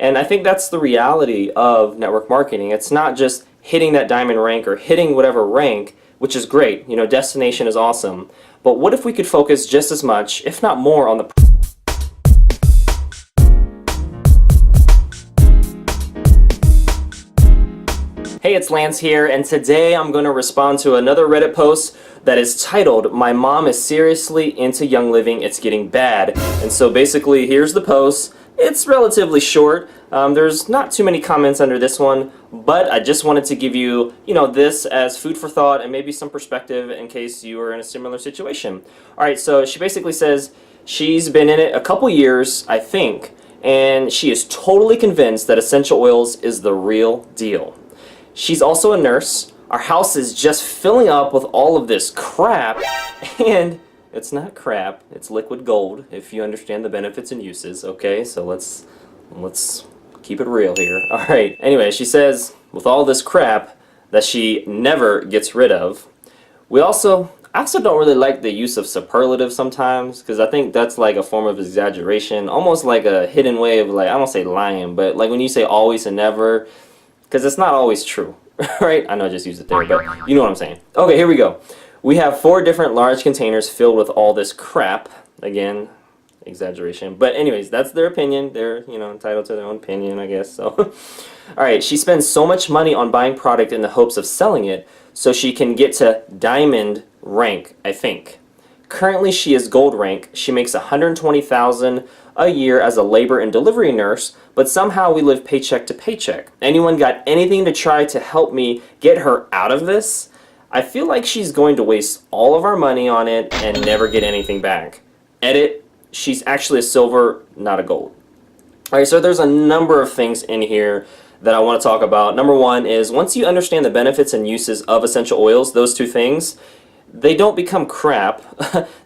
And I think that's the reality of network marketing. It's not just hitting that diamond rank or hitting whatever rank, which is great. You know, destination is awesome. But what if we could focus just as much, if not more, on the Hey, it's Lance here, and today I'm going to respond to another Reddit post that is titled, "My Mom is Seriously Into Young Living, It's Getting Bad." And so basically, here's the post. It's relatively short. There's not too many comments under this one, but I just wanted to give you, this as food for thought and maybe some perspective in case you are in a similar situation. Alright, so she basically says she's been in it a couple years, I think, and she is totally convinced that essential oils is the real deal. She's also a nurse. Our house is just filling up with all of this crap, and it's not crap, it's liquid gold, if you understand the benefits and uses, okay? So let's keep it real here. Alright, anyway, she says, with all this crap that she never gets rid of, I also don't really like the use of superlative sometimes, because I think that's like a form of exaggeration, almost like a hidden way of, like, I don't say lying, but like when you say always and never, because it's not always true, right? I know I just used it there, but you know what I'm saying. Okay, here we go. We have 4 different large containers filled with all this crap. Again, exaggeration. But anyways, that's their opinion. They're, entitled to their own opinion, I guess. So, alright, she spends so much money on buying product in the hopes of selling it so she can get to diamond rank, I think. Currently, she is gold rank. She makes $120,000 a year as a labor and delivery nurse, but somehow we live paycheck to paycheck. Anyone got anything to try to help me get her out of this? I feel like she's going to waste all of our money on it and never get anything back. Edit, she's actually a silver, not a gold. Alright, so there's a number of things in here that I want to talk about. Number one is, once you understand the benefits and uses of essential oils, those two things, they don't become crap.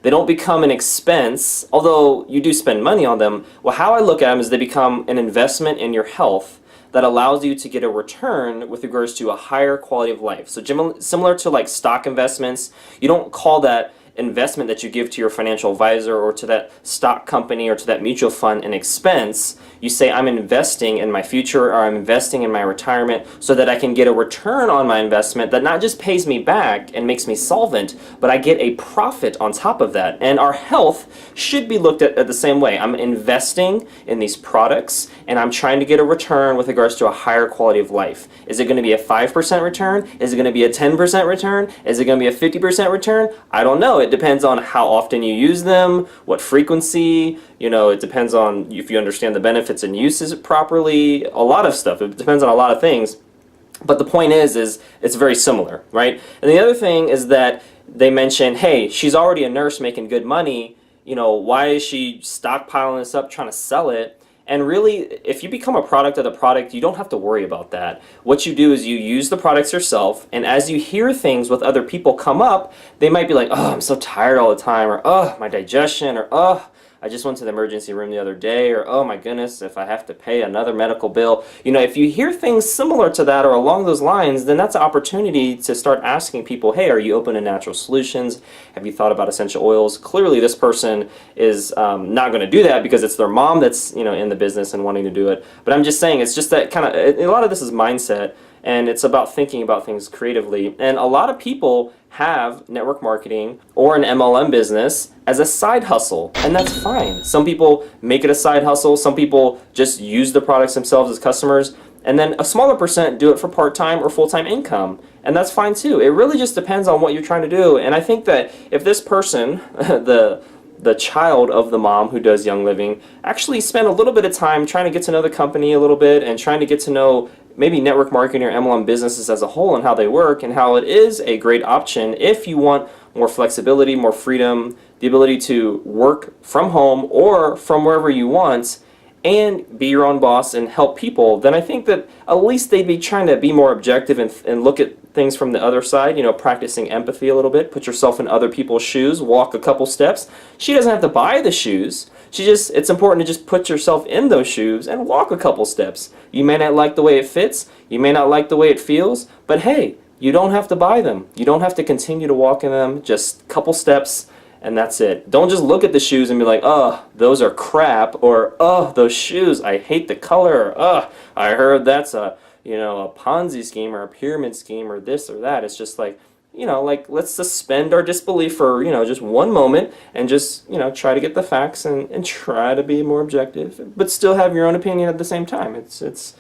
They don't become an expense, although you do spend money on them. Well, how I look at them is they become an investment in your health that allows you to get a return with regards to a higher quality of life. So similar to like stock investments, you don't call that investment that you give to your financial advisor or to that stock company or to that mutual fund an expense. You say, I'm investing in my future, or I'm investing in my retirement so that I can get a return on my investment that not just pays me back and makes me solvent, but I get a profit on top of that. And our health should be looked at the same way. I'm investing in these products and I'm trying to get a return with regards to a higher quality of life. Is it going to be a 5% return? Is it going to be a 10% return? Is it going to be a 50% return? I don't know. It depends on how often you use them, what frequency, it depends on if you understand the benefits and uses properly, a lot of stuff. It depends on a lot of things. But the point is it's very similar, right? And the other thing is that they mention, hey, she's already a nurse making good money, why is she stockpiling this up trying to sell it? And really, if you become a product of the product, you don't have to worry about that. What you do is you use the products yourself, and as you hear things with other people come up, they might be like, oh, I'm so tired all the time, or oh, my digestion, or oh, I just went to the emergency room the other day, or oh my goodness, if I have to pay another medical bill. If you hear things similar to that or along those lines, then that's an opportunity to start asking people, hey, are you open to natural solutions? Have you thought about essential oils? Clearly this person is not going to do that because it's their mom that's in the business and wanting to do it. But I'm just saying, it's just that kind of, a lot of this is mindset, and it's about thinking about things creatively. And a lot of people have network marketing or an MLM business as a side hustle, and that's fine. Some people make it a side hustle, some people just use the products themselves as customers, and then a smaller percent do it for part-time or full-time income, and that's fine too. It really just depends on what you're trying to do. And I think that if this person, the child of the mom who does Young Living, actually spent a little bit of time trying to get to know the company a little bit and trying to get to know maybe network marketing or MLM businesses as a whole and how they work, and how it is a great option if you want more flexibility, more freedom, the ability to work from home or from wherever you want and be your own boss and help people, then I think that at least they'd be trying to be more objective and look at things from the other side, practicing empathy a little bit, put yourself in other people's shoes, walk a couple steps. She doesn't have to buy the shoes. It's important to just put yourself in those shoes and walk a couple steps. You may not like the way it fits, you may not like the way it feels, but hey, you don't have to buy them. You don't have to continue to walk in them, just a couple steps and that's it. Don't just look at the shoes and be like, oh, those are crap, or oh, those shoes, I hate the color, or oh, I heard that's a Ponzi scheme or a pyramid scheme or this or that. It's just like, like, let's suspend our disbelief for, just one moment and just, try to get the facts and try to be more objective, but still have your own opinion at the same time. It's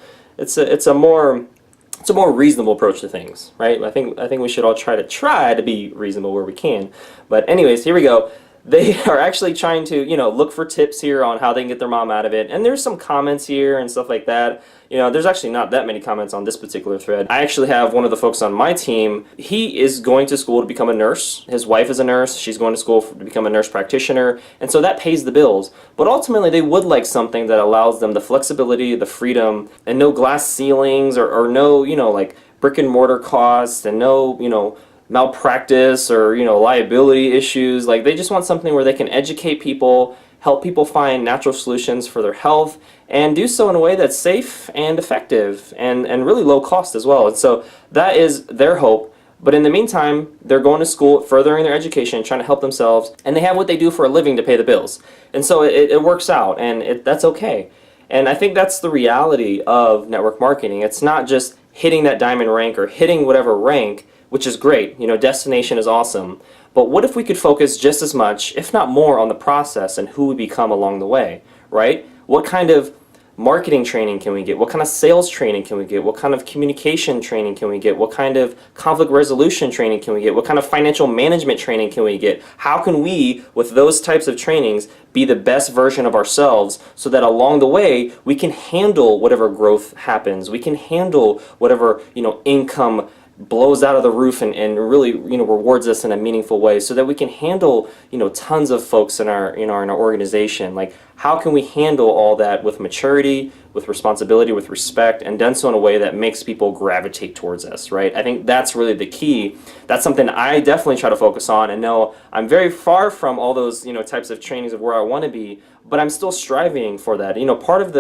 a more reasonable approach to things, right? I think we should all try to be reasonable where we can. But anyways, here we go. They are actually trying to, look for tips here on how they can get their mom out of it. And there's some comments here and stuff like that. There's actually not that many comments on this particular thread. I actually have one of the folks on my team. He is going to school to become a nurse. His wife is a nurse. She's going to school to become a nurse practitioner. And so that pays the bills. But ultimately, they would like something that allows them the flexibility, the freedom, and no glass ceilings or no, like brick and mortar costs and no, malpractice or liability issues. Like, they just want something where they can educate people, help people find natural solutions for their health, and do so in a way that's safe and effective and really low cost as well. And so that is their hope. But in the meantime, they're going to school, furthering their education, trying to help themselves, and they have what they do for a living to pay the bills. And so it works out, and that's okay. And I think that's the reality of network marketing. It's not just hitting that diamond rank or hitting whatever rank, which is great. Destination is awesome. But what if we could focus just as much, if not more, on the process and who we become along the way, right? What kind of marketing training can we get? What kind of sales training can we get? What kind of communication training can we get? What kind of conflict resolution training can we get? What kind of financial management training can we get? How can we, with those types of trainings, be the best version of ourselves so that along the way we can handle whatever growth happens? We can handle whatever, income blows out of the roof and really rewards us in a meaningful way, so that we can handle tons of folks in our in our organization. Like, how can we handle all that with maturity, with responsibility, with respect, and done so in a way that makes people gravitate towards us, right? I think that's really the key. That's something I definitely try to focus on, and know I'm very far from all those types of trainings of where I want to be, but I'm still striving for that. Part of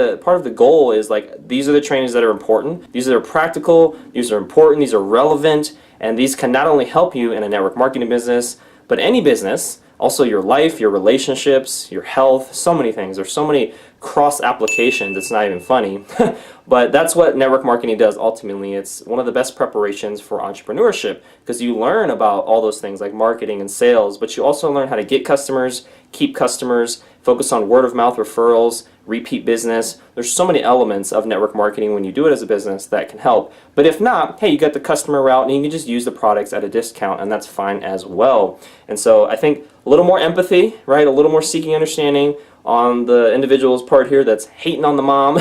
the goal is, like, these are the trainings that are important, these are practical, these are important, these are relevant, and these can not only help you in a network marketing business, but any business, also your life, your relationships, your health, so many things. There's so many cross applications, it's not even funny. But that's what network marketing does ultimately. It's one of the best preparations for entrepreneurship, because you learn about all those things like marketing and sales, but you also learn how to get customers, keep customers, focus on word of mouth referrals, repeat business. There's so many elements of network marketing when you do it as a business that can help. But if not, hey, you got the customer route and you can just use the products at a discount, and that's fine as well. And so I think a little more empathy, right? A little more seeking understanding on the individual's part here that's hating on the mom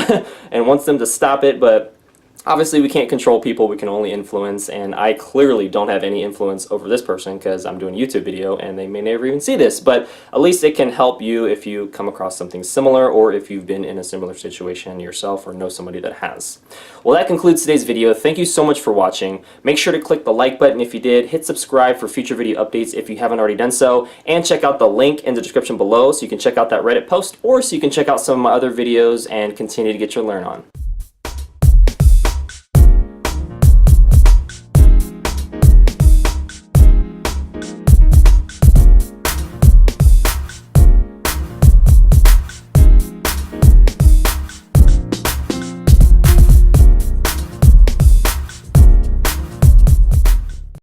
and wants them to stop it. But obviously we can't control people, we can only influence, and I clearly don't have any influence over this person because I'm doing a YouTube video and they may never even see this, but at least it can help you if you come across something similar, or if you've been in a similar situation yourself or know somebody that has. Well, that concludes today's video. Thank you so much for watching. Make sure to click the like button if you did, hit subscribe for future video updates if you haven't already done so, and check out the link in the description below so you can check out that Reddit post, or so you can check out some of my other videos and continue to get your learn on.